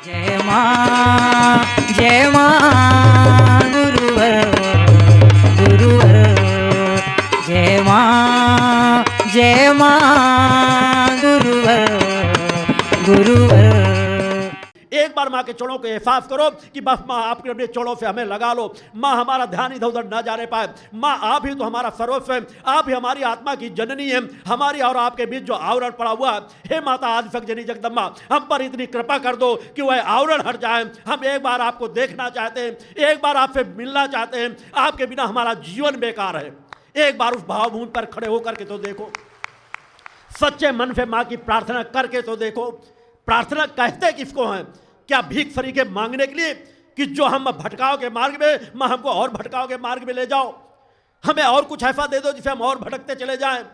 जय मां गुरुवर गुरुवर जय मां गुरुवर गुरुवर। एक बार माँ के चरणों को एहसास करो कि बस माँ आपके अपने चरणों से हमें लगा लो। माँ हमारा ध्यान इधर उधर न जाने पाए। माँ आप ही तो हमारा सर्वस्व है, आप ही हमारी आत्मा की जननी है। हमारी और आपके बीच जो आवरण पड़ा हुआ है, हे माता आदिशक्ति जनी जगदम्बा, हम पर इतनी कृपा कर दो कि वह आवरण हट जाए। हम एक बार आपको देखना चाहते हैं, एक बार आपसे मिलना चाहते हैं। आपके बिना हमारा जीवन बेकार है। एक बार उस भावभूमि पर खड़े होकर के तो देखो, सच्चे मन से माँ की प्रार्थना करके तो देखो। प्रार्थना कहते किसको हैं? क्या भीख फरीके मांगने के लिए कि जो हम भटकाव के मार्ग में, माँ हमको और भटकाव के मार्ग में ले जाओ, हमें और कुछ ऐसा दे दो जिसे हम और भटकते चले जाएं।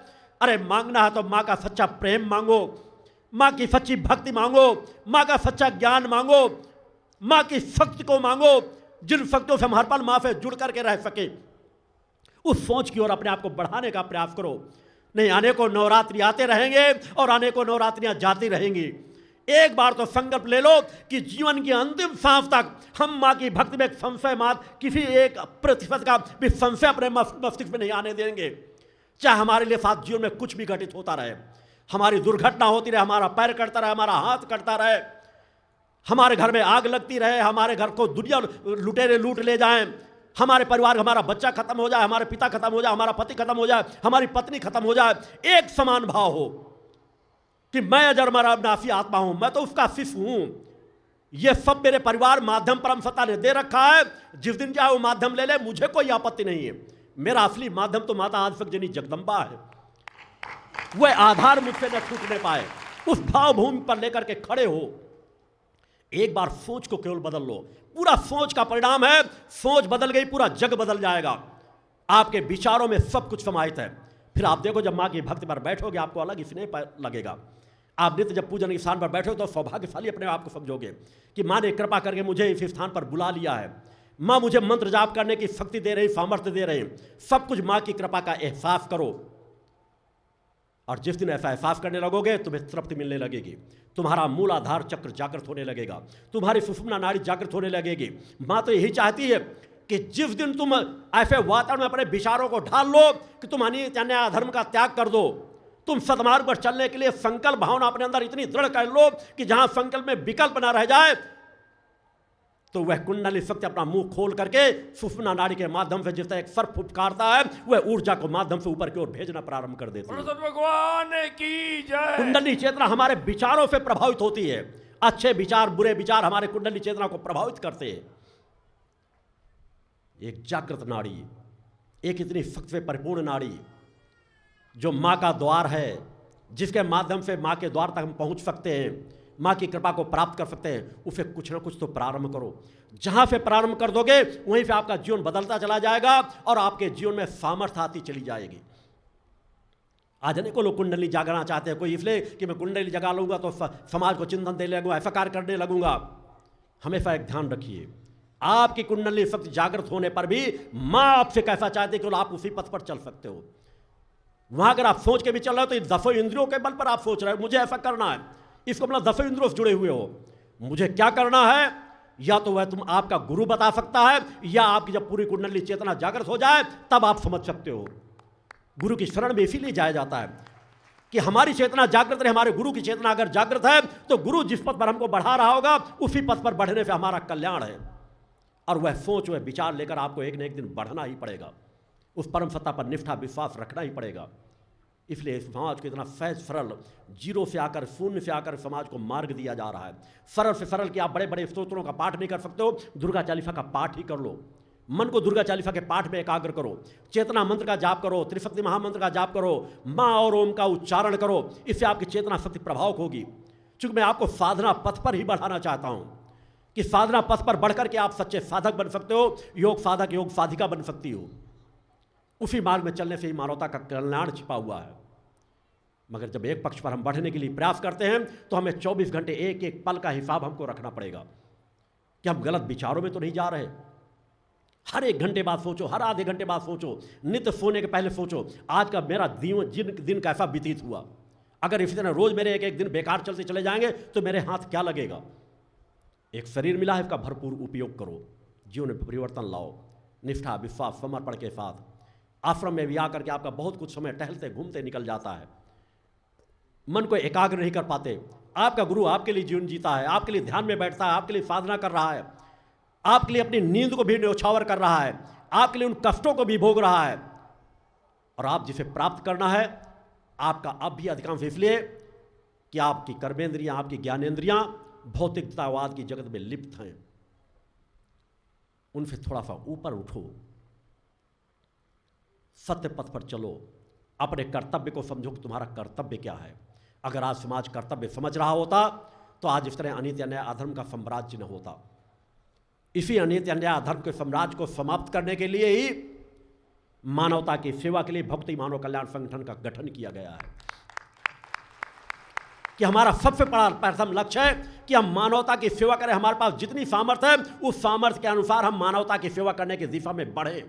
अरे मांगना है तो माँ का सच्चा प्रेम मांगो, माँ की सच्ची भक्ति मांगो, माँ का सच्चा ज्ञान मांगो, माँ की शक्ति को मांगो, जिन शक्तियों से हम हर पल माँ से जुड़ करके रह सके। उस सोच की ओर अपने आप को बढ़ाने का प्रयास करो। नहीं, आने को नवरात्रि आते रहेंगे और आने को नवरात्रियां जाती रहेंगी। एक बार तो संकल्प ले लो कि जीवन की अंतिम सांस तक हम माँ की भक्ति में संशय मात्र किसी एक प्रतिशत का भी संशय अपने मस्तिष्क में नहीं आने देंगे। चाहे हमारे लिए साथ जीवन में कुछ भी घटित होता रहे, हमारी दुर्घटना होती रहे, हमारा पैर कटता रहे, हमारा हाथ कटता रहे, हमारे घर में आग लगती रहे, हमारे घर को दुनिया लुटेरे लूट ले जाएं, हमारे परिवार, हमारा बच्चा खत्म हो जाए, हमारे पिता खत्म हो जाए, हमारा पति खत्म हो जाए, हमारी पत्नी खत्म हो जाए, एक समान भाव हो कि मैं अजर मरा नाफी आत्मा हूं, मैं तो उसका शिष्य हूं। यह सब मेरे परिवार माध्यम परम सत्ता ने दे रखा है। जिस दिन चाहे वो माध्यम ले ले, मुझे कोई आपत्ति नहीं है। मेरा असली माध्यम तो माता आदिशक्ति जनी जगदम्बा है। वह आधार मुझसे न छूटने पाए। उस भावभूमि पर लेकर के खड़े हो। एक बार सोच को केवल बदल लो। पूरा सोच का परिणाम है, सोच बदल गई पूरा जग बदल जाएगा। आपके विचारों में सब कुछ समाहित है। फिर आप देखो, जब माँ की भक्ति पर बैठोगे आपको अलग स्नेह लगेगा। आप नित्य जब पूजन के स्थान पर बैठो तो सौभाग्यशाली अपने आप को समझोगे कि माँ ने कृपा करके मुझे इस स्थान पर बुला लिया है। माँ मुझे मंत्र जाप करने की शक्ति दे रही, सामर्थ्य दे रही। सब कुछ माँ की कृपा का एहसास करो। और जिस दिन ऐसा एहसास करने लगोगे तुम्हें तृप्ति मिलने लगेगी। तुम्हारा मूलाधार चक्र जागृत होने लगेगा, तुम्हारी सुषुम्ना नाड़ी जागृत होने लगेगी। माँ तो यही चाहती है कि जिस दिन तुम ऐसे वातावरण में अपने विचारों को ढाल लो कि तुम अन्याय अधर्म का त्याग कर दो, तुम सदमार्ग पर चलने के लिए संकल्प भावना अपने अंदर इतनी दृढ़ कर लो कि जहां संकल्प में विकल्प ना रह जाए, तो वह कुंडली शक्ति अपना मुंह खोल करके सुषुम्ना नाड़ी के माध्यम से जिस तरह एक सर्प फुफकारता है, वह ऊर्जा को माध्यम से ऊपर की ओर भेजना प्रारंभ कर देती है। भगवान की जय। कुंडली चेतना हमारे विचारों से प्रभावित होती है। अच्छे विचार, बुरे विचार हमारे कुंडली चेतना को प्रभावित करते हैं। एक जागृत नाड़ी, एक इतनी शक्ति से परिपूर्ण नाड़ी जो माँ का द्वार है, जिसके माध्यम से माँ के द्वार तक हम पहुँच सकते हैं, माँ की कृपा को प्राप्त कर सकते हैं, उसे कुछ ना कुछ तो प्रारंभ करो। जहाँ से प्रारंभ कर दोगे वहीं से आपका जीवन बदलता चला जाएगा और आपके जीवन में सामर्थ्य आती चली जाएगी। आज अनेकों लोग कुंडली जागना चाहते हैं। कोई इसलिए कि मैं कुंडली जगा लूँगा तो समाज को चिंतन देने लगूँगा, ऐसा कार्य करने लगूँगा। हमेशा एक ध्यान रखिए, आपकी कुंडली शक्ति जागृत होने पर भी माँ आपसे कैसा चाहती है कि आप उसी पथ पर चल सकते हो। वहां अगर आप सोच के भी चल रहे हो तो दसों इंद्रियों के बल पर आप सोच रहे हो मुझे ऐसा करना है। इसको मतलब दसों इंद्रियों से जुड़े हुए हो। मुझे क्या करना है, या तो वह तुम आपका गुरु बता सकता है, या आपकी जब पूरी कुंडली चेतना जागृत हो जाए तब आप समझ सकते हो। गुरु की शरण में इसीलिए जाया जाता है कि हमारी चेतना जागृत रहे। हमारे गुरु की चेतना अगर जागृत है तो गुरु जिस पथ पर हमको बढ़ा रहा होगा उसी पथ पर बढ़ने से हमारा कल्याण है। और वह सोच, वह विचार लेकर आपको एक न एक दिन बढ़ना ही पड़ेगा। उस परम सत्ता पर निष्ठा विश्वास रखना ही पड़ेगा। इसलिए समाज को इतना सहज सरल, जीरो से आकर शून्य से आकर समाज को मार्ग दिया जा रहा है। सरल से सरल कि आप बड़े बड़े स्तोत्रों का पाठ नहीं कर सकते हो, दुर्गा चालीसा का पाठ ही कर लो। मन को दुर्गा चालीसा के पाठ में एकाग्र करो, चेतना मंत्र का जाप करो, त्रिशक्ति महामंत्र का जाप करो, माँ और ओम का उच्चारण करो। इससे आपकी चेतना शक्ति प्रभावक होगी। चूंकि मैं आपको साधना पथ पर ही बढ़ाना चाहता हूँ कि साधना पथ पर बढ़कर के आप सच्चे साधक बन सकते हो, योग साधक, योग साधिका बन सकती हो। उसी मार्ग में चलने से ही मानवता का कल्याण छिपा हुआ है। मगर जब एक पक्ष पर हम बढ़ने के लिए प्रयास करते हैं तो हमें 24 घंटे एक एक पल का हिसाब हमको रखना पड़ेगा कि हम गलत विचारों में तो नहीं जा रहे। हर एक घंटे बाद सोचो, हर आधे घंटे बाद सोचो, नित्य सोने के पहले सोचो आज का मेरा दिन कैसा व्यतीत हुआ। अगर इसी तरह रोज मेरे एक एक दिन बेकार चलते चले जाएंगे तो मेरे हाथ क्या लगेगा। एक शरीर मिला है, इसका भरपूर उपयोग करो, जीवन में परिवर्तन लाओ, निष्ठा विश्वास समर्पण के साथ। आश्रम में भी आकर के आपका बहुत कुछ समय टहलते घूमते निकल जाता है, मन को एकाग्र नहीं कर पाते। आपका गुरु आपके लिए जीवन जीता है, आपके लिए ध्यान में बैठता है, आपके लिए साधना कर रहा है, आपके लिए अपनी नींद को भी न्यौछावर कर रहा है, आपके लिए उन कष्टों को भी भोग रहा है। और आप जिसे प्राप्त करना है, आपका अब भी अधिकांश इसलिए कि आपकी कर्मेंद्रियां, आपकी ज्ञानेंद्रियां भौतिकतावाद की जगत में लिप्त हैं। उनसे थोड़ा सा ऊपर उठो, सत्य पथ पर चलो, अपने कर्तव्य को समझो कि तुम्हारा कर्तव्य क्या है। अगर आज समाज कर्तव्य समझ रहा होता तो आज इस तरह अनित्य अन्याय अधर्म का साम्राज्य न होता। इसी अनित्य अन्याय अधर्म के साम्राज्य को समाप्त करने के लिए ही मानवता की सेवा के लिए भक्ति मानव कल्याण संगठन का गठन किया गया है कि हमारा सबसे बड़ा प्रथम लक्ष्य है कि हम मानवता की सेवा करें। हमारे पास जितनी सामर्थ्य है उस सामर्थ्य के अनुसार हम मानवता की सेवा करने की दिशा में बढ़ें।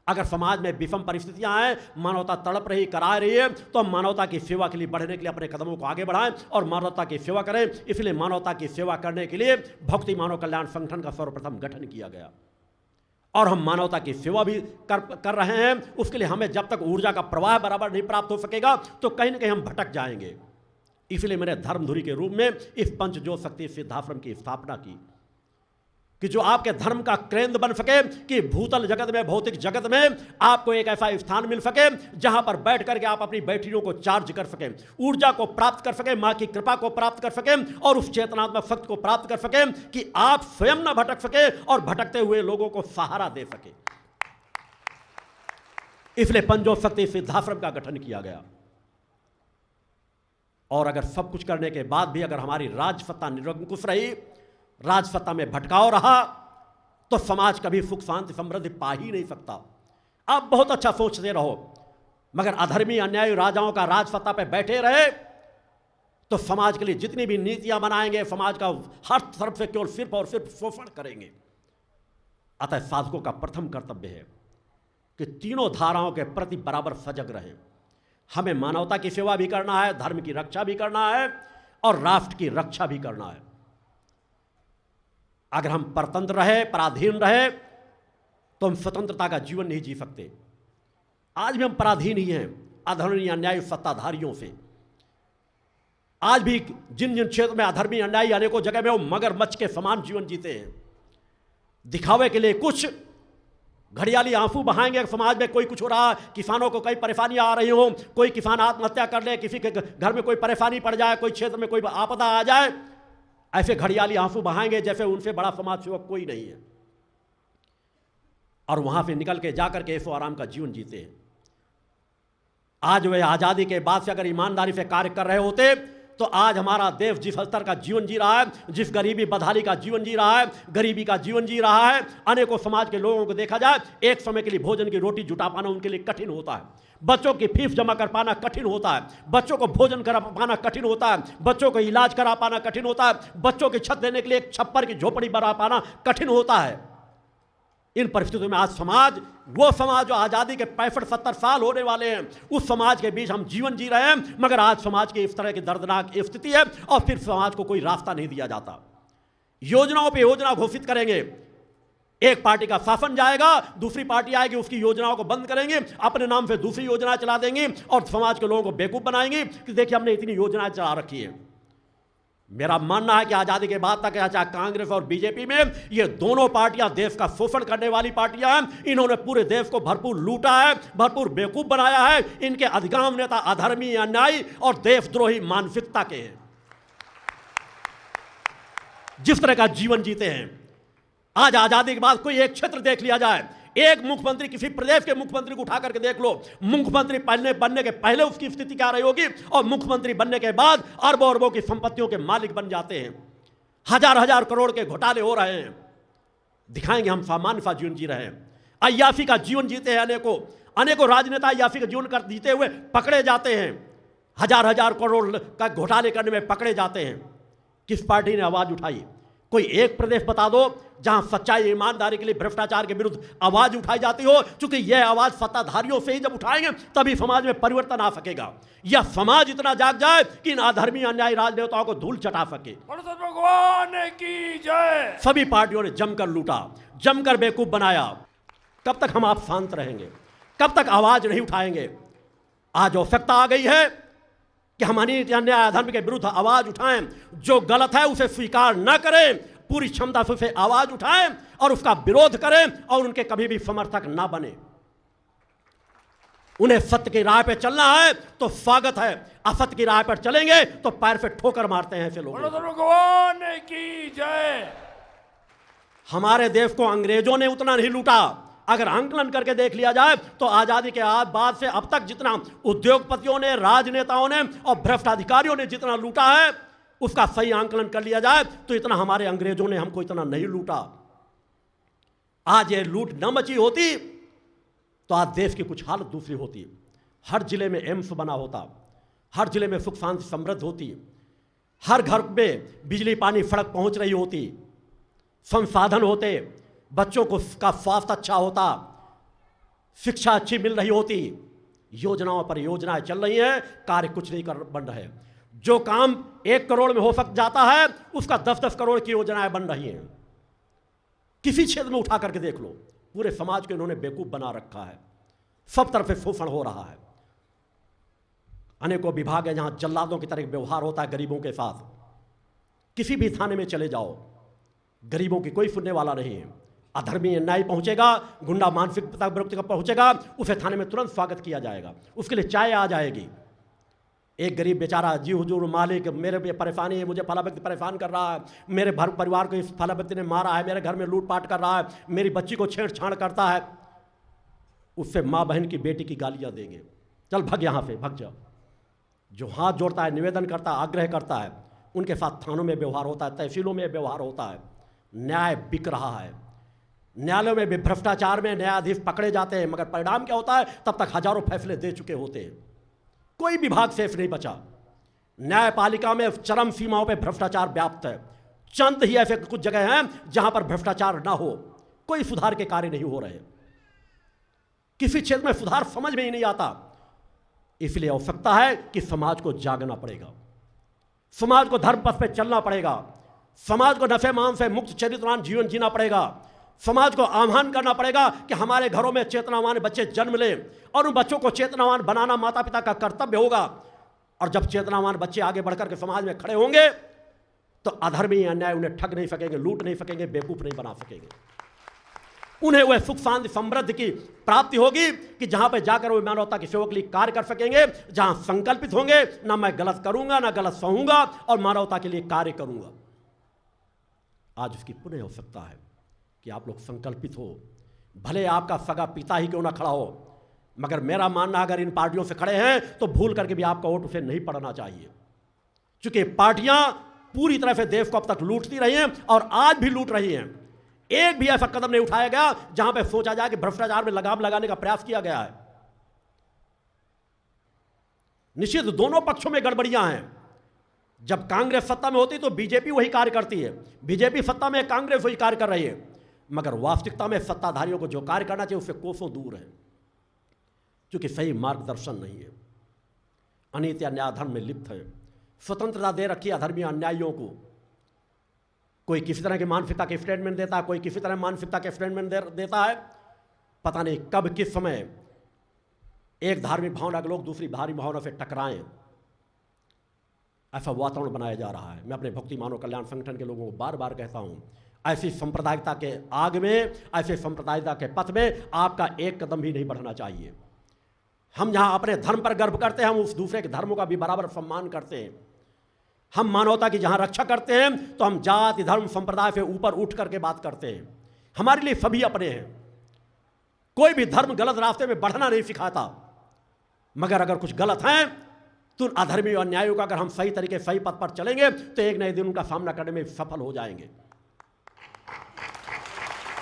अगर समाज में विषम परिस्थितियां हैं, मानवता तड़प रही करा रही है, तो हम मानवता की सेवा के लिए बढ़ने के लिए अपने कदमों को आगे बढ़ाएं और मानवता की सेवा करें। इसलिए मानवता की सेवा करने के लिए भक्ति मानव कल्याण संगठन का सर्वप्रथम गठन किया गया और हम मानवता की सेवा भी कर रहे हैं। उसके लिए हमें जब तक ऊर्जा का प्रवाह बराबर नहीं प्राप्त हो सकेगा तो कहीं ना कहीं हम भटक जाएंगे। इसलिए मैंने धर्मधुरी के रूप में इस पंचज्योत शक्ति सिद्धाश्रम की स्थापना की कि जो आपके धर्म का केंद्र बन सके, कि भूतल जगत में, भौतिक जगत में आपको एक ऐसा स्थान मिल सके जहां पर बैठ करके आप अपनी बैटरियों को चार्ज कर सकें, ऊर्जा को प्राप्त कर सकें, मां की कृपा को प्राप्त कर सकें और उस चेतनात्मक शक्ति को प्राप्त कर सकें कि आप स्वयं न भटक सके और भटकते हुए लोगों को सहारा दे सके। इसलिए पंचज्योत शक्ति सिद्धाश्रम का गठन किया गया। और अगर सब कुछ करने के बाद भी अगर हमारी राजसत्ता निरंकुश रही, राजसत्ता में भटकाव रहा, तो समाज कभी सुख शांति समृद्धि पा ही नहीं सकता। आप बहुत अच्छा सोचते रहो, मगर अधर्मी अन्यायी राजाओं का राजसत्ता पे बैठे रहे तो समाज के लिए जितनी भी नीतियां बनाएंगे, समाज का हर तरफ से केवल सिर्फ और सिर्फ शोषण करेंगे। अतः साधकों का प्रथम कर्तव्य है कि तीनों धाराओं के प्रति बराबर सजग रहें। हमें मानवता की सेवा भी करना है, धर्म की रक्षा भी करना है और राष्ट्र की रक्षा भी करना है। अगर हम परतंत्र रहे, पराधीन रहे, तो हम स्वतंत्रता का जीवन नहीं जी सकते। आज भी हम पराधीन ही हैं अधर्मी अन्यायी सत्ताधारियों से। आज भी जिन जिन क्षेत्र में अधर्मी अन्यायी अनेकों जगह में वो मगरमच्छ के समान जीवन जीते हैं। दिखावे के लिए कुछ घड़ियाली आंसू बहाएंगे, समाज में कोई कुछ हो रहा, किसानों को कई परेशानियां आ रही हो, कोई किसान आत्महत्या कर ले, किसी के घर में कोई परेशानी पड़ जाए, कोई क्षेत्र में कोई आपदा आ जाए, ऐसे घड़ियाली आंसू बहाएंगे जैसे उनसे बड़ा समाज सेवक कोई नहीं है। और वहां से निकल के जाकर के ऐसो आराम का जीवन जीते हैं। आज वे आजादी के बाद से अगर ईमानदारी से कार्य कर रहे होते तो आज हमारा देश जिस स्तर का जीवन जी रहा है, जिस गरीबी बदहाली का जीवन जी रहा है, गरीबी का जीवन जी रहा है, अनेकों समाज के लोगों को देखा जाए एक समय के लिए भोजन की रोटी जुटा पाना उनके लिए कठिन होता है, बच्चों की फीस जमा कर पाना कठिन होता है, बच्चों को भोजन करा पाना कठिन होता है, बच्चों को इलाज करा पाना कठिन होता है, बच्चों की छत देने के लिए एक छप्पर की झोपड़ी बना पाना कठिन होता है। इन परिस्थितियों में आज समाज, वो समाज जो आज़ादी के 65-70 साल होने वाले हैं, उस समाज के बीच हम जीवन जी रहे हैं, मगर आज समाज की इस तरह की दर्दनाक स्थिति है और फिर समाज को कोई रास्ता नहीं दिया जाता। योजनाओं पे योजना घोषित करेंगे, एक पार्टी का शासन जाएगा, दूसरी पार्टी आएगी, उसकी योजनाओं को बंद करेंगे, अपने नाम से दूसरी योजना चला देंगे और समाज के लोगों को बेवकूफ बनाएंगे कि देखिए हमने इतनी योजनाएं चला रखी है। मेरा मानना है कि आजादी के बाद तक चाहे कांग्रेस और बीजेपी में, ये दोनों पार्टियां देश का शोषण करने वाली पार्टियां हैं। इन्होंने पूरे देश को भरपूर लूटा है, भरपूर बेवकूफ बनाया है। इनके अधिकांश नेता अधर्मी, अन्यायी और देशद्रोही मानसिकता के हैं। जिस तरह का जीवन जीते हैं, आज आजादी के बाद कोई एक क्षेत्र देख लिया जाए, एक मुख्यमंत्री, किसी प्रदेश के मुख्यमंत्री को उठा करके देख लो, मुख्यमंत्री बनने के पहले उसकी स्थिति क्या रही होगी और मुख्यमंत्री बनने के बाद अरबों अरबों की संपत्तियों के मालिक बन जाते हैं। हजार हजार करोड़ के घोटाले हो रहे हैं। दिखाएंगे हम सामान्य सा जीवन जी रहे हैं, अय्याशी का जीवन जीते हैं। अनेकों राजनेता अय्याशी का जीवन कर जीते हुए पकड़े जाते हैं, हजार हजार करोड़ का घोटाले करने में पकड़े जाते हैं। किस पार्टी ने आवाज उठाई? कोई एक प्रदेश बता दो जहां सच्चाई ईमानदारी के लिए भ्रष्टाचार के विरुद्ध आवाज उठाई जाती हो, क्योंकि यह आवाज सत्ताधारियों से ही जब उठाएंगे तभी समाज में परिवर्तन आ सकेगा। यह समाज इतना जाग जाए कि इन अधर्मी अन्यायी राजनेताओं को धूल चटा सके। गणेश भगवान की जय। सभी पार्टियों ने जमकर लूटा, जमकर बेवकूफ बनाया। कब तक हम आप शांत रहेंगे? कब तक आवाज नहीं उठाएंगे? आज आवश्यकता आ गई है कि हम अन्याय अधर्म के विरुद्ध आवाज उठाएं। जो गलत है उसे स्वीकार न करें, पूरी क्षमता से उसे आवाज उठाएं और उसका विरोध करें और उनके कभी भी समर्थक ना बने। उन्हें सत्य की राह पे चलना है तो स्वागत है, असत्य की राह पर चलेंगे तो पैर पे ठोकर मारते हैं ऐसे लोग। गणेश भगवान की जय। हमारे देश को अंग्रेजों ने उतना नहीं लूटा। अगर आंकलन करके देख लिया जाए तो आजादी के बाद से अब तक जितना उद्योगपतियों ने, राजनेताओं ने और भ्रष्ट अधिकारियों ने जितना लूटा है, उसका सही आंकलन कर लिया जाए तो इतना हमारे अंग्रेजों ने हमको इतना नहीं लूटा। आज ये लूट न मची होती तो आज देश की कुछ हालत दूसरी होती। हर जिले में एम्स बना होता, हर जिले में सुख शांति समृद्ध होती, हर घर में बिजली पानी सड़क पहुंच रही होती, संसाधन होते, बच्चों को का स्वास्थ्य अच्छा होता, शिक्षा अच्छी मिल रही होती। योजनाओं पर योजनाएं चल रही हैं, कार्य कुछ नहीं कर बन रहे। जो काम 1 करोड़ में हो सक जाता है उसका 10-10 करोड़ की योजनाएं बन रही हैं। किसी क्षेत्र में उठा करके देख लो, पूरे समाज को इन्होंने बेवकूफ बना रखा है। सब तरफ से शोषण हो रहा है। अनेकों विभाग है जहां जल्लादों की तरह व्यवहार होता है गरीबों के साथ। किसी भी थाने में चले जाओ, गरीबों की कोई सुनने वाला नहीं है। अधर्मी अन्यायी पहुंचेगा, गुंडा मानसिकता प्रवृत्ति का पहुंचेगा, उसे थाने में तुरंत स्वागत किया जाएगा, उसके लिए चाय आ जाएगी। एक गरीब बेचारा, जी हुजूर मालिक मेरे पे परेशानी है, मुझे फला व्यक्ति परेशान कर रहा है, मेरे घर परिवार को इस फला व्यक्ति ने मारा है, मेरे घर में लूटपाट कर रहा है, मेरी बच्ची को छेड़छाड़ करता है, उससे माँ बहन की बेटी की गालियाँ देंगे, चल भग यहाँ से भग जा। जो हाथ जोड़ता है, निवेदन करता है, आग्रह करता है, उनके साथ थानों में व्यवहार होता है, तहसीलों में व्यवहार होता है। न्याय बिक रहा है। न्यायालयों में भी भ्रष्टाचार में न्यायाधीश पकड़े जाते हैं, मगर परिणाम क्या होता है? तब तक हजारों फैसले दे चुके होते हैं, कोई विभाग सेफ नहीं बचा। न्यायपालिका में चरम सीमाओं पे भ्रष्टाचार व्याप्त है। चंद ही ऐसे कुछ जगह हैं जहां पर भ्रष्टाचार ना हो, कोई सुधार के कार्य नहीं हो रहे। किसी क्षेत्र में सुधार समझ में ही नहीं आता। इसलिए आवश्यकता है कि समाज को जागना पड़ेगा, समाज को धर्म पथ पे चलना पड़ेगा, समाज को नशे मान से मुक्त चरित्रवान जीवन जीना पड़ेगा, समाज को आह्वान करना पड़ेगा कि हमारे घरों में चेतनावान बच्चे जन्म लें और उन बच्चों को चेतनावान बनाना माता पिता का कर्तव्य होगा। और जब चेतनावान बच्चे आगे बढ़कर के समाज में खड़े होंगे तो अधर्मी अन्याय उन्हें ठग नहीं सकेंगे, लूट नहीं सकेंगे, बेवकूफ नहीं बना सकेंगे। उन्हें वह सुख शांति समृद्धि की प्राप्ति होगी कि जहां पर जाकर वो मानवता की सेवा के लिए कार्य कर सकेंगे, जहां संकल्पित होंगे ना मैं गलत करूंगा ना गलत सहूंगा और मानवता के लिए कार्य करूंगा। आज उसकी पुनः आवश्यकता है कि आप लोग संकल्पित हो। भले आपका सगा पिता ही क्यों ना खड़ा हो, मगर मेरा मानना अगर इन पार्टियों से खड़े हैं तो भूल करके भी आपका वोट उसे नहीं पड़ना चाहिए, क्योंकि पार्टियां पूरी तरह से देश को अब तक लूटती रही हैं और आज भी लूट रही हैं। एक भी ऐसा कदम नहीं उठाया गया जहां पे सोचा जाए कि भ्रष्टाचार में लगाम लगाने का प्रयास किया गया है। निश्चित दोनों पक्षों में गड़बड़ियां हैं। जब कांग्रेस सत्ता में होती तो बीजेपी वही कार्य करती है, बीजेपी सत्ता में कांग्रेस वही कार्य कर रही है, मगर वास्तविकता में सत्ताधारियों को जो कार्य करना चाहिए उससे कोसों दूर है, क्योंकि सही मार्गदर्शन नहीं है। अनीति अन्याय धर्म में लिप्त है, स्वतंत्रता दे रखी है अधर्मी अन्यायियों को। कोई किसी तरह की मानसिकता के स्टेटमेंट देता है, कोई किसी तरह मानसिकता के स्टेटमेंट देता है। पता नहीं कब किस समय एक धार्मिक भावना के लोग दूसरी धार्मिक भावना से टकराएं, ऐसा वातावरण बनाया जा रहा है। मैं अपने भक्ति मानव कल्याण संगठन के लोगों को बार बार कहता हूं, ऐसी सांप्रदायिकता के आग में, ऐसे सांप्रदायिकता के पथ में आपका एक कदम भी नहीं बढ़ना चाहिए। हम जहां अपने धर्म पर गर्व करते हैं, हम उस दूसरे के धर्मों का भी बराबर सम्मान करते हैं। हम मानवता की जहां रक्षा करते हैं तो हम जाति धर्म संप्रदाय से ऊपर उठ करके बात करते हैं। हमारे लिए सभी अपने हैं। कोई भी धर्म गलत रास्ते में बढ़ना नहीं सिखाता, मगर अगर कुछ गलत हैं तो अधर्मी और अन्यायों का अगर हम सही तरीके सही पथ पर चलेंगे तो एक नए दिन उनका सामना करने में सफल हो जाएंगे।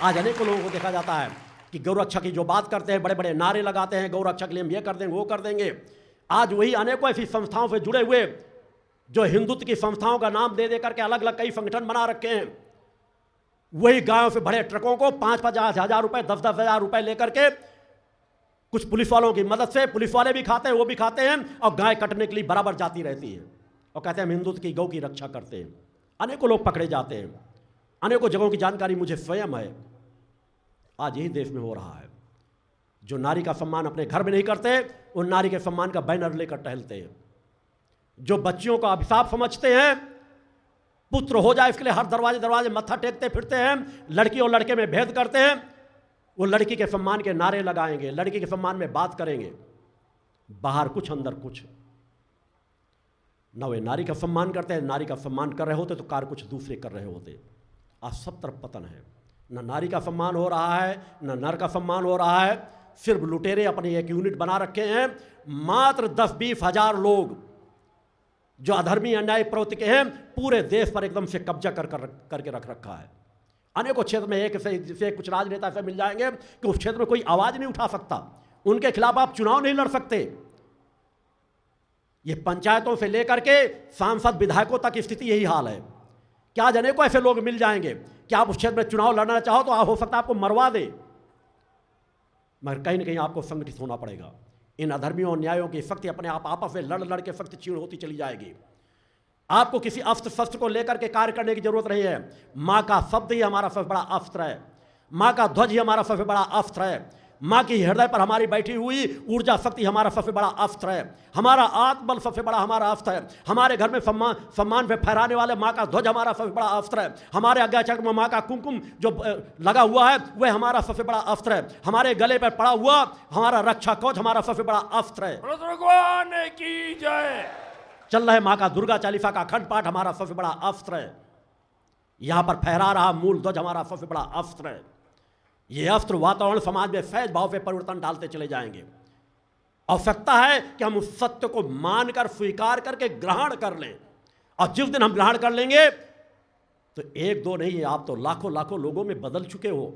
आज अनेकों लोगों को देखा जाता है कि गौरक्षा की जो बात करते हैं, बड़े बड़े नारे लगाते हैं, गौरक्षा के लिए हम ये कर देंगे वो कर देंगे। आज वही अनेकों ऐसी संस्थाओं से जुड़े हुए जो हिंदुत्व की संस्थाओं का नाम दे करके अलग अलग कई संगठन बना रखे हैं, वही गायों से बड़े ट्रकों को 5-5 हजार रुपए 10-10 हजार रुपए लेकर के कुछ पुलिस वालों की मदद से, पुलिस वाले भी खाते हैं, वो भी खाते हैं, और गाय कटने के लिए बराबर जाती रहती है और कहते हैं हम हिंदुत्व की गौ की रक्षा करते हैं। अनेकों लोग पकड़े जाते हैं, अनेकों जगहों की जानकारी मुझे स्वयं है। आज यही देश में हो रहा है। जो नारी का सम्मान अपने घर में नहीं करते, वो नारी के सम्मान का बैनर लेकर टहलते हैं। जो बच्चियों का अभिशाप समझते हैं, पुत्र हो जाए इसके लिए हर दरवाजे दरवाजे मत्था टेकते फिरते हैं, लड़की और लड़के में भेद करते हैं, वो लड़की के सम्मान के नारे लगाएंगे, लड़की के सम्मान में बात करेंगे, बाहर कुछ अंदर कुछ। न वे नारी का सम्मान करते हैं, नारी का सम्मान कर रहे होते तो कार्य कुछ दूसरे कर रहे होते। आज सब तरफ पतन है, न नारी का सम्मान हो रहा है, न नर का सम्मान हो रहा है। सिर्फ लुटेरे अपने एक यूनिट बना रखे हैं। मात्र 10-20 हजार लोग जो अधर्मी अन्यायी प्रवृत्ति के हैं, पूरे देश पर एकदम से कब्जा करके रख रखा है। अनेकों क्षेत्र में एक से कुछ राजनेता ऐसे मिल जाएंगे कि उस क्षेत्र में कोई आवाज नहीं उठा सकता, उनके खिलाफ आप चुनाव नहीं लड़ सकते। ये पंचायतों से लेकर के सांसद विधायकों तक स्थिति यही हाल है। क्या आज अनेकों ऐसे लोग मिल जाएंगे कि आप उस क्षेत्र में चुनाव लड़ना चाहो तो हो सकता है आपको मरवा दे, मगर कहीं ना कहीं आपको संगठित होना पड़ेगा। इन अधर्मियों और न्यायों की शक्ति अपने आप आपस में लड़ के शक्ति क्षीण होती चली जाएगी। आपको किसी अस्त्र शस्त्र को लेकर के कार्य करने की जरूरत नहीं है। माँ का शब्द ही हमारा सबसे बड़ा अस्त्र है, माँ का ध्वज ही हमारा सबसे बड़ा अस्त्र है, माँ की हृदय पर हमारी बैठी हुई ऊर्जा शक्ति हमारा सबसे बड़ा अस्त्र है, हमारा आत्मबल सबसे बड़ा हमारा अस्त्र है, हमारे घर में सम्मान पे फहराने वाले माँ का ध्वज हमारा सबसे बड़ा अस्त्र है, हमारे आज्ञाचक्र में माँ का कुमकुम जो लगा हुआ है वह हमारा सबसे बड़ा अस्त्र है, हमारे गले पर पड़ा हुआ हमारा रक्षा कवच हमारा सबसे बड़ा अस्त्र है। भगवान की जय। चल रहे माँ का दुर्गा चालीसा का अखंड पाठ हमारा सबसे बड़ा अस्त्र है। यहां पर फहरा रहा मूल ध्वज हमारा सबसे बड़ा अस्त्र है। ये अस्त्र वातावरण समाज में सहज भाव पे परिवर्तन डालते चले जाएंगे। आवश्यकता है कि हम उस सत्य को मानकर स्वीकार करके ग्रहण कर लें, और जिस दिन हम ग्रहण कर लेंगे तो एक दो नहीं, आप तो लाखों लाखों लोगों में बदल चुके हो।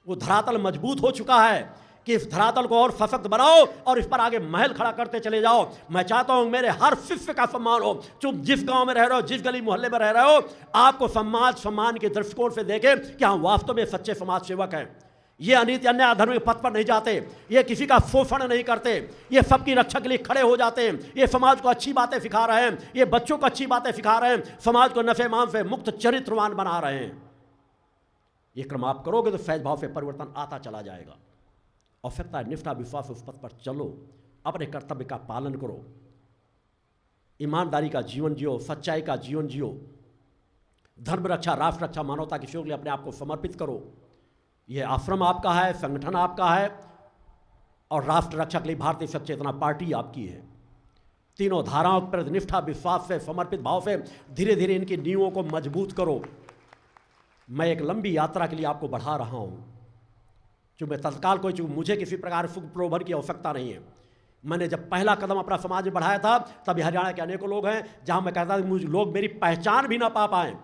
वो धरातल मजबूत हो चुका है कि इस धरातल को और सशक्त बनाओ और इस पर आगे महल खड़ा करते चले जाओ। मैं चाहता हूं मेरे हर शिष्य का सम्मान हो। तुम जिस गांव में रह रहे हो, जिस गली मोहल्ले में रह रहे हो, आपको सम्मान के दृष्टिकोण से देखे कि हम वास्तव में सच्चे समाज सेवक हैं। ये अनीति अन्याय अधर्म के पथ पर नहीं जाते, ये किसी का शोषण नहीं करते, ये सबकी रक्षा के लिए खड़े हो जाते हैं, ये समाज को अच्छी बातें सिखा रहे हैं, ये बच्चों को अच्छी बातें सिखा रहे हैं, समाज को नशे मान से मुक्त चरित्रवान बना रहे हैं। ये क्रम आप करोगे तो सहज भाव से परिवर्तन आता चला जाएगा। आवश्यकता है निष्ठा विश्वास उस पथ पर चलो, अपने कर्तव्य का पालन करो, ईमानदारी का जीवन जियो, सच्चाई का जीवन जियो, धर्म रक्षा, राष्ट्र रक्षा, मानवता की सेवा के लिए अपने आप को समर्पित करो। यह आश्रम आपका है, संगठन आपका है, और राष्ट्र रक्षा के लिए भारतीय सचेतना पार्टी आपकी है। तीनों धाराओं पर निष्ठा विश्वास से, समर्पित भाव से धीरे धीरे इनकी नींवों को मजबूत करो। मैं एक लंबी यात्रा के लिए आपको बढ़ा रहा हूं। चूँकि तत्काल कोई मुझे किसी प्रकार सुख प्रलोभन की आवश्यकता नहीं है। मैंने जब पहला कदम अपना समाज में बढ़ाया था, तभी हरियाणा के अनेकों लोग हैं जहां मैं कहता था कि मुझे लोग मेरी पहचान भी ना पा पाएँ।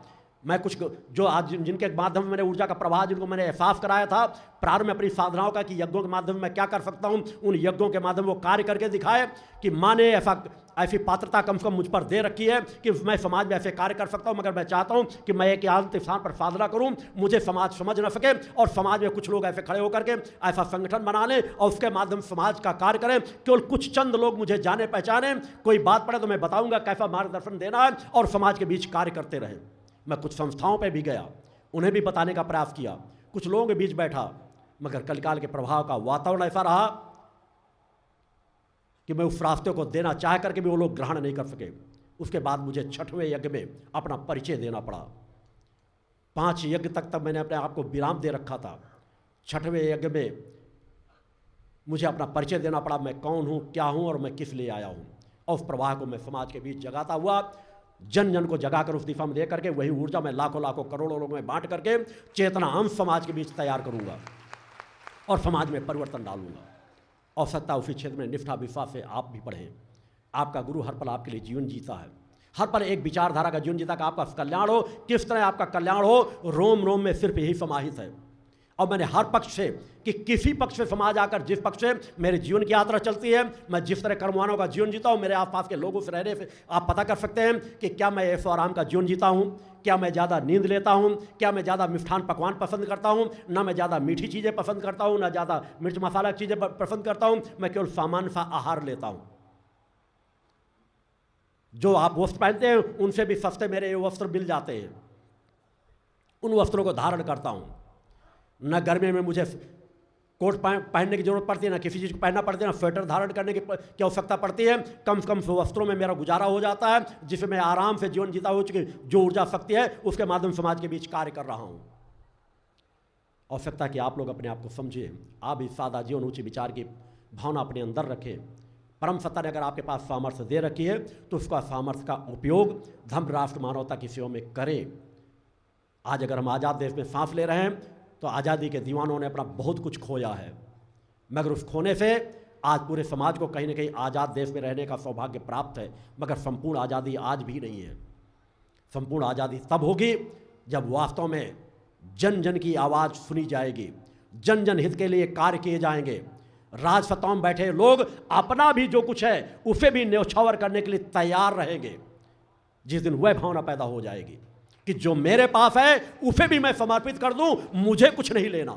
मैं कुछ जो आज जिनके माध्यम में मैंने ऊर्जा का प्रवाह, जिनको मैंने एहसास कराया था प्रारंभ में अपनी साधनाओं का कि यज्ञों के माध्यम में मैं क्या कर सकता हूं, उन यज्ञों के माध्यम वो कार्य करके दिखाए कि माँ ने ऐसी पात्रता कम से कम मुझ पर दे रखी है कि मैं समाज में ऐसे कार्य कर सकता हूं। मगर मैं चाहता हूं कि मैं एक आंत स्थान पर साधना करूं, मुझे समाज समझ न सके, और समाज में कुछ लोग ऐसे खड़े होकर के ऐसा संगठन बना लें और उसके माध्यम से समाज का कार्य करें। केवल कुछ चंद लोग मुझे जाने पहचाने, कोई बात पड़े तो मैं बताऊंगा कैसा मार्गदर्शन देना है, और समाज के बीच कार्य करते रहे। मैं कुछ संस्थाओं पे भी गया, उन्हें भी बताने का प्रयास किया, कुछ लोगों के बीच बैठा, मगर कलिकाल के प्रभाव का वातावरण ऐसा रहा कि मैं उस रास्ते को देना चाह करके भी वो लोग ग्रहण नहीं कर सके। उसके बाद मुझे 6वें यज्ञ में अपना परिचय देना पड़ा। 5 यज्ञ तक मैंने अपने आप को विराम दे रखा था। 6वें यज्ञ में मुझे अपना परिचय देना पड़ा, मैं कौन हूँ, क्या हूँ और मैं किस लिए आया हूँ। और उस प्रवाह को मैं समाज के बीच जगाता हुआ, जन जन को जगाकर उस दिशा में दे करके वही ऊर्जा मैं लाखों लाखों करोड़ों लोगों में बांट करके चेतना हम समाज के बीच तैयार करूंगा और समाज में परिवर्तन डालूंगा। आवश्यकता उसी क्षेत्र में निष्ठा विश्वास से आप भी पढ़ें। आपका गुरु हर पल आपके लिए जीवन जीता है, हर पल एक विचारधारा का जीवन जीता कि आपका कल्याण हो। किस तरह आपका कल्याण हो, रोम रोम में सिर्फ यही समाहित है। और मैंने हर पक्ष से कि किसी पक्ष से समाज आकर जिस पक्ष से मेरे जीवन की यात्रा चलती है, मैं जिस तरह कर्मवानों का जीवन जीता हूँ, मेरे आसपास के लोगों से रहने से आप पता कर सकते हैं कि क्या मैं ऐशो आराम का जीवन जीता हूँ, क्या मैं ज़्यादा नींद लेता हूँ, क्या मैं ज़्यादा मिष्ठान पकवान पसंद करता हूँ, ना मैं ज़्यादा मीठी चीज़ें पसंद करता हूँ, ना ज़्यादा मिर्च मसाला चीज़ें पसंद करता हूँ, मैं केवल सामान्य सा आहार लेता हूँ। जो आप वस्त्र पहनते हैं उनसे भी सस्ते मेरे ये वस्त्र मिल जाते हैं, उन वस्त्रों को धारण करता हूँ। न गर्मी में मुझे कोट पहनने की जरूरत पड़ती है, ना किसी चीज़ को पहनना पड़ती है, ना स्वेटर धारण करने की आवश्यकता पड़ती है। कम से कम वस्त्रों में मेरा गुजारा हो जाता है, जिसमें मैं आराम से जीवन जीता हो चुकी जो ऊर्जा शक्ति है उसके माध्यम समाज के बीच कार्य कर रहा हूँ। आवश्यकता कि आप लोग अपने आप को समझिए, आप भी सादा जीवन उच्च विचार की भावना अपने अंदर रखें। परम सत्ता ने अगर आपके पास सामर्थ्य दे रखी है तो उसका सामर्थ्य का उपयोग धर्म राष्ट्र मानवता की सेवा में करें। आज अगर हम आज़ाद देश में सांस ले रहे हैं तो आज़ादी के दीवानों ने अपना बहुत कुछ खोया है, मगर उस खोने से आज पूरे समाज को कहीं ना कहीं आज़ाद देश में रहने का सौभाग्य प्राप्त है। मगर संपूर्ण आज़ादी आज भी नहीं है। संपूर्ण आज़ादी तब होगी जब वास्तव में जन जन की आवाज़ सुनी जाएगी, जन जन हित के लिए कार्य किए जाएंगे। राजसत्ताओं में बैठे लोग अपना भी जो कुछ है उसे भी न्यौछावर करने के लिए तैयार रहेंगे। जिस दिन वह भावना पैदा हो जाएगी कि जो मेरे पास है उसे भी मैं समर्पित कर दूं, मुझे कुछ नहीं लेना।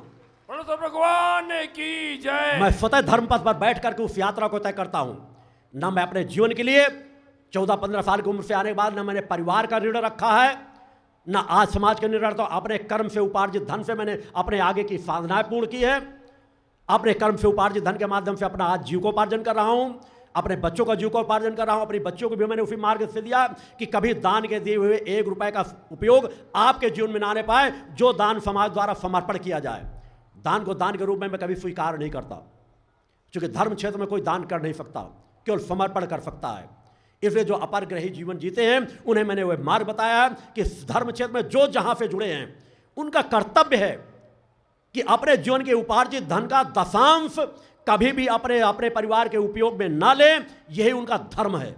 भगवान की जय। मैं स्वतः धर्म पथ पर बैठ करके उस यात्रा को तय करता हूं। ना मैं अपने जीवन के लिए 14-15 साल की उम्र से आने के बाद ना मैंने परिवार का निर्णय रखा है, ना आज समाज का निर्णय। तो अपने कर्म से उपार्जित धन से मैंने अपने आगे की साधनाएं पूर्ण की है। अपने कर्म से उपार्जित धन के माध्यम से अपना आज जीविकोपार्जन कर रहा हूं, अपने बच्चों का जीविकोपार्जन कर रहा हूं। अपनी बच्चों को भी मैंने उसी मार्ग से दिया कि कभी दान के दिए हुए 1 रुपए का उपयोग आपके जीवन में ना आने पाए, जो दान समाज द्वारा समर्पण किया जाए। दान को दान के रूप में मैं कभी स्वीकार नहीं करता, क्योंकि धर्म क्षेत्र में कोई दान कर नहीं सकता, केवल समर्पण कर सकता है। इसलिए जो अपरग्रही जीवन जीते हैं उन्हें मैंने वह मार्ग बताया कि धर्म क्षेत्र में जो जहां से जुड़े हैं उनका कर्तव्य है कि अपने जीवन के उपार्जित धन का दशांश कभी भी अपने परिवार के उपयोग में ना लें। यही उनका धर्म है।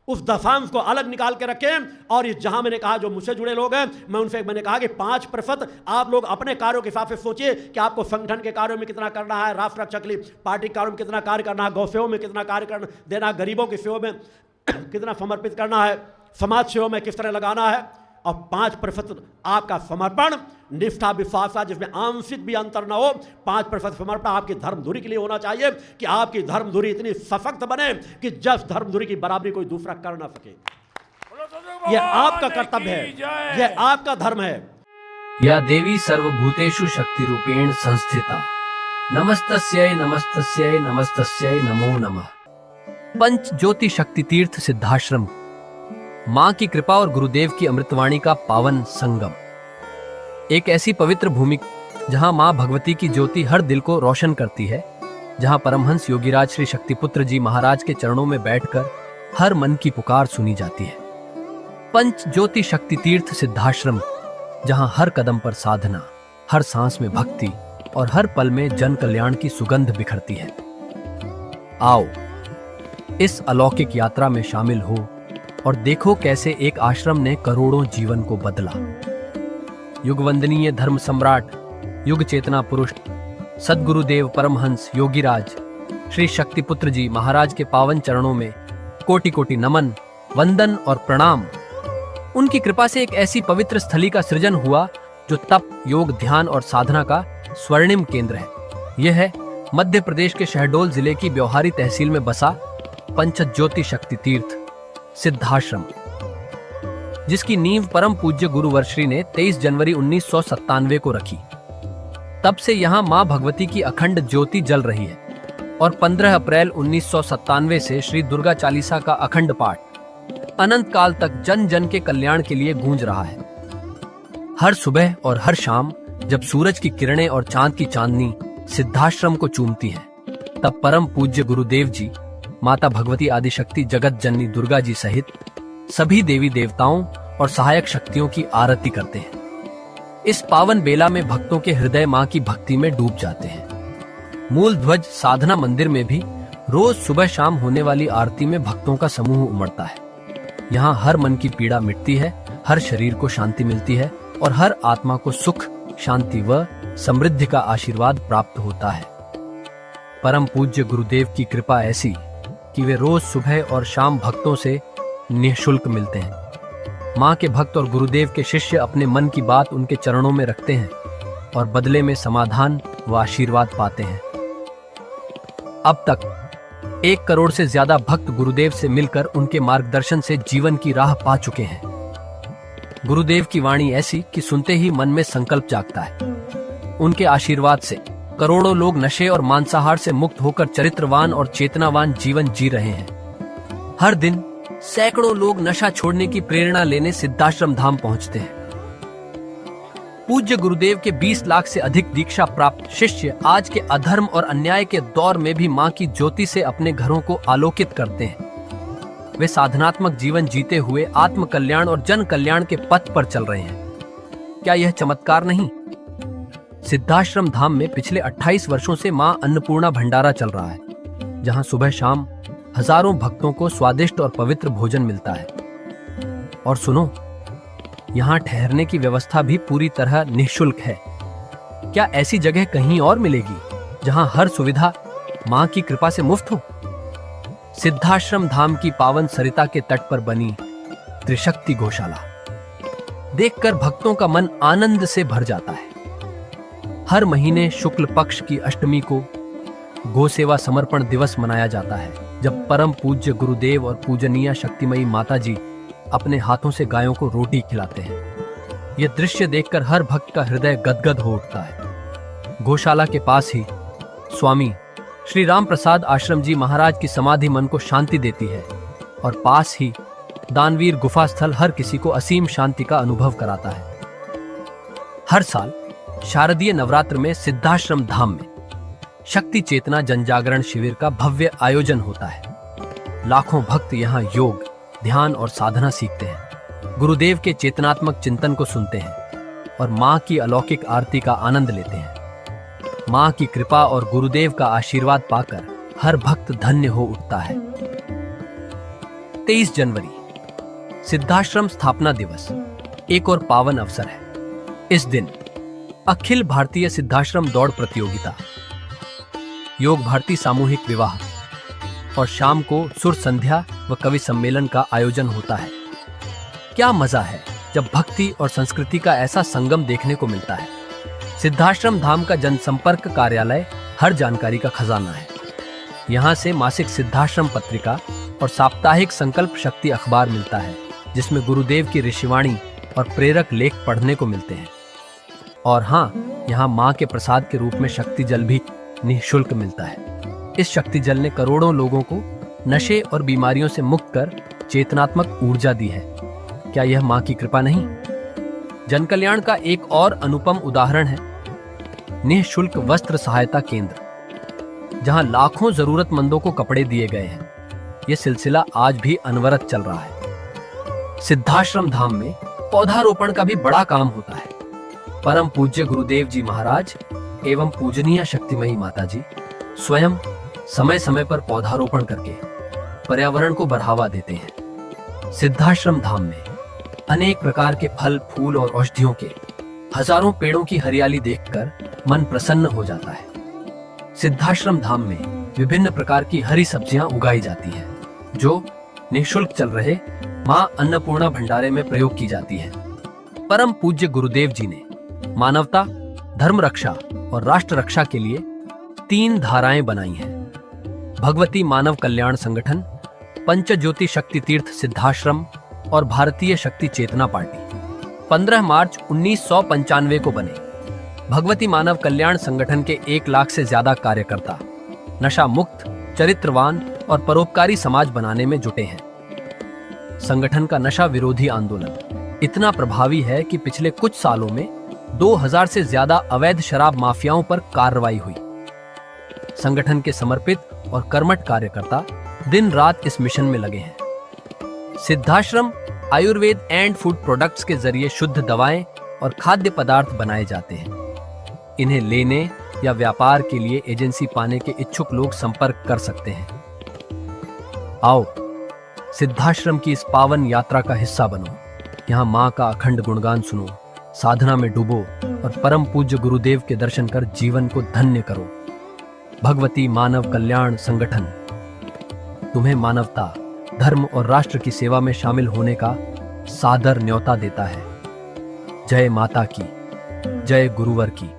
उस दशांश को अलग निकाल के रखें। और ये जहां मैंने कहा जो मुझसे जुड़े लोग हैं, मैं उनसे मैंने कहा कि 5% आप लोग अपने कार्यों के हिसाब से सोचिए कि आपको संगठन के कार्यों में कितना करना है, राष्ट्र रक्षा के लिए पार्टी के कार्यों में कितना कार्य करना है, गौ सेवा में कितना कार्य करना देना, गरीबों की सेवा में कितना समर्पित करना है, समाज सेवा में किस तरह लगाना है। और 5% आपका समर्पण निष्ठा विश्वास जिसमें आंशिक भी अंतर न हो, 5% समर्पण आपकी धर्मधुरी के लिए होना चाहिए कि आपकी धर्मधुरी इतनी सशक्त बने कि जब धर्मधुरी की बराबरी कोई दूसरा कर ना सके। यह आपका कर्तव्य है, यह आपका धर्म है। या देवी सर्वभूतेषु शक्ति रूपेण संस्थिता, नमस्तस्यै नमस्तस्यै नमस्तस्यै नमो नमः। पंच ज्योति शक्ति तीर्थ सिद्धाश्रम, मां की कृपा और गुरुदेव की अमृतवाणी का पावन संगम। एक ऐसी पवित्र भूमि जहां मां भगवती की ज्योति हर दिल को रोशन करती है, जहां परमहंस योगीराज श्री शक्तिपुत्र जी महाराज के चरणों में बैठकर हर मन की पुकार सुनी जाती है। पंच ज्योति शक्ति तीर्थ सिद्धाश्रम, जहां हर कदम पर साधना, हर सांस में भक्ति और हर पल में जन कल्याण की सुगंध बिखरती है। आओ इस अलौकिक यात्रा में शामिल हो और देखो कैसे एक आश्रम ने करोड़ों जीवन को बदला। युगवंदनीय धर्म सम्राट, युग चेतना पुरुष सद्गुरुदेव परमहंस योगीराज श्री शक्तिपुत्र जी महाराज के पावन चरणों में कोटि कोटि नमन, वंदन और प्रणाम। उनकी कृपा से एक ऐसी पवित्र स्थली का सृजन हुआ जो तप, योग, ध्यान और साधना का स्वर्णिम केंद्र है। यह है मध्य प्रदेश के शहडोल जिले की ब्योहारी तहसील में बसा पंचज्योति शक्ति तीर्थ सिद्धाश्रम, जिसकी नींव परम पूज्य गुरु वर्श्री ने 23 जनवरी 1997 को रखी। तब से यहाँ मां भगवती की अखंड ज्योति जल रही है और 15 अप्रैल 1997 से श्री दुर्गा चालीसा का अखंड पाठ अनंत काल तक जन जन के कल्याण के लिए गूंज रहा है। हर सुबह और हर शाम जब सूरज की किरणें और चांद की चांदनी सिद्धाश्रम को चूमती है, तब परम पूज्य गुरुदेव जी, माता भगवती आदिशक्ति जगत जननी दुर्गा जी सहित सभी देवी देवताओं और सहायक शक्तियों की आरती करते हैं। इस पावन बेला में भक्तों के हृदय मां की भक्ति में डूब जाते हैं। मूल ध्वज साधना मंदिर में भी रोज सुबह शाम होने वाली आरती में भक्तों का समूह उमड़ता है। यहाँ हर मन की पीड़ा मिटती है, हर शरीर को शांति मिलती है और हर आत्मा को सुख, शांति व समृद्धि का आशीर्वाद प्राप्त होता है। परम पूज्य गुरुदेव की कृपा ऐसी कि वे रोज सुबह और शाम भक्तों से निःशुल्क मिलते हैं। मां के भक्त और गुरुदेव के शिष्य अपने मन की बात उनके चरणों में रखते हैं और बदले में समाधान व आशीर्वाद पाते हैं। अब तक 1 करोड़ से ज्यादा भक्त गुरुदेव से मिलकर उनके मार्गदर्शन से जीवन की राह पा चुके हैं। गुरुदेव की वाणी ऐसी कि सुनते ही मन में संकल्प जागता है। उनके आशीर्वाद से करोड़ों लोग नशे और मांसाहार से मुक्त होकर चरित्रवान और चेतनावान जीवन जी रहे हैं। हर दिन सैकड़ों लोग नशा छोड़ने की प्रेरणा लेने सिद्धाश्रम धाम पहुंचते हैं। पूज्य गुरुदेव के 20 लाख से अधिक दीक्षा प्राप्त शिष्य आज के अधर्म और अन्याय के दौर में भी मां की ज्योति से अपने घरों को आलोकित करते हैं। वे साधनात्मक जीवन जीते हुए आत्म कल्याण और जन कल्याण के पथ पर चल रहे हैं। क्या यह चमत्कार नहीं? सिद्धाश्रम धाम में पिछले 28 वर्षों से मां अन्नपूर्णा भंडारा चल रहा है, जहां सुबह शाम हजारों भक्तों को स्वादिष्ट और पवित्र भोजन मिलता है। और सुनो, यहाँ ठहरने की व्यवस्था भी पूरी तरह निःशुल्क है। क्या ऐसी जगह कहीं और मिलेगी जहां हर सुविधा मां की कृपा से मुफ्त हो? सिद्धाश्रम धाम की पावन सरिता के तट पर बनी त्रिशक्ति गौशाला देखकर भक्तों का मन आनंद से भर जाता है। हर महीने शुक्ल पक्ष की अष्टमी को गो सेवा समर्पण दिवस मनाया जाता है, जब परम पूज्य गुरुदेव और पूजनीय शक्तिमयी माता जी अपने हाथों से गायों को रोटी खिलाते हैं। यह दृश्य देखकर हर भक्त का हृदय गदगद हो उठता है। गौशाला के पास ही स्वामी श्री राम प्रसाद आश्रम जी महाराज की समाधि मन को शांति देती है और पास ही दानवीर गुफा स्थल हर किसी को असीम शांति का अनुभव कराता है। हर साल शारदीय नवरात्र में सिद्धाश्रम धाम में शक्ति चेतना जनजागरण शिविर का भव्य आयोजन होता है। लाखों भक्त यहाँ योग, ध्यान और साधना सीखते हैं, गुरुदेव के चेतनात्मक चिंतन को सुनते हैं और मां की अलौकिक आरती का आनंद लेते हैं। मां की कृपा और गुरुदेव का आशीर्वाद पाकर हर भक्त धन्य हो उठता है। 23 जनवरी सिद्धाश्रम स्थापना दिवस एक और पावन अवसर है। इस दिन अखिल भारतीय सिद्धाश्रम दौड़ प्रतियोगिता, योग भारती सामूहिक विवाह और शाम को सुर संध्या व कवि सम्मेलन का आयोजन होता है। क्या मजा है जब भक्ति और संस्कृति का ऐसा संगम देखने को मिलता है। सिद्धाश्रम धाम का जनसंपर्क कार्यालय हर जानकारी का खजाना है। यहाँ से मासिक सिद्धाश्रम पत्रिका और साप्ताहिक संकल्प शक्ति अखबार मिलता है, जिसमें गुरुदेव की ऋषिवाणी और प्रेरक लेख पढ़ने को मिलते हैं। और हाँ, यहाँ माँ के प्रसाद के रूप में शक्ति जल भी निःशुल्क मिलता है। इस शक्ति जल ने करोड़ों लोगों को नशे और बीमारियों से मुक्त कर चेतनात्मक ऊर्जा दी है। क्या यह माँ की कृपा नहीं? जन कल्याण का एक और अनुपम उदाहरण है निःशुल्क वस्त्र सहायता केंद्र, जहां लाखों जरूरतमंदों को कपड़े दिए गए हैं। यह सिलसिला आज भी अनवरत चल रहा है। सिद्धाश्रम धाम में पौधारोपण का भी बड़ा काम होता है। परम पूज्य गुरुदेव जी महाराज एवं पूजनीय शक्तिमयी माता जी स्वयं समय समय पर पौधारोपण करके पर्यावरण को बढ़ावा देते हैं। सिद्धाश्रम धाम में अनेक प्रकार के फल, फूल और औषधियों के हजारों पेड़ों की हरियाली देखकर मन प्रसन्न हो जाता है। सिद्धाश्रम धाम में विभिन्न प्रकार की हरी सब्जियां उगाई जाती हैं, जो निःशुल्क चल रहे मां अन्नपूर्णा भंडारे में प्रयोग की जाती है। परम पूज्य गुरुदेव जी ने मानवता, धर्म रक्षा और राष्ट्र रक्षा के लिए 3 धाराएं बनाई हैं। भगवती मानव कल्याण संगठन, पंचज्योति शक्ति तीर्थ सिद्धाश्रम और भारतीय शक्ति चेतना पार्टी 15 मार्च 1995 को बने। भगवती मानव कल्याण संगठन के 1 लाख से ज्यादा कार्यकर्ता नशा मुक्त, चरित्रवान और परोपकारी समाज बनाने में जुटे हैं। संगठन का नशा विरोधी आंदोलन इतना प्रभावी है कि पिछले कुछ सालों में 2000 से ज्यादा अवैध शराब माफियाओं पर कार्रवाई हुई। संगठन के समर्पित और कर्मठ कार्यकर्ता दिन रात इस मिशन में लगे हैं। Siddhashram Ayurveda and food products के जरिए शुद्ध दवाएं और खाद्य पदार्थ बनाए जाते हैं। इन्हें लेने या व्यापार के लिए एजेंसी पाने के इच्छुक लोग संपर्क कर सकते हैं। आओ सिद्धाश्रम की इस पावन यात्रा का हिस्सा बनो। यहाँ माँ का अखंड गुणगान सुनो, साधना में डूबो और परम पूज्य गुरुदेव के दर्शन कर जीवन को धन्य करो। भगवती मानव कल्याण संगठन तुम्हें मानवता, धर्म और राष्ट्र की सेवा में शामिल होने का सादर न्योता देता है। जय माता की, जय गुरुवर की।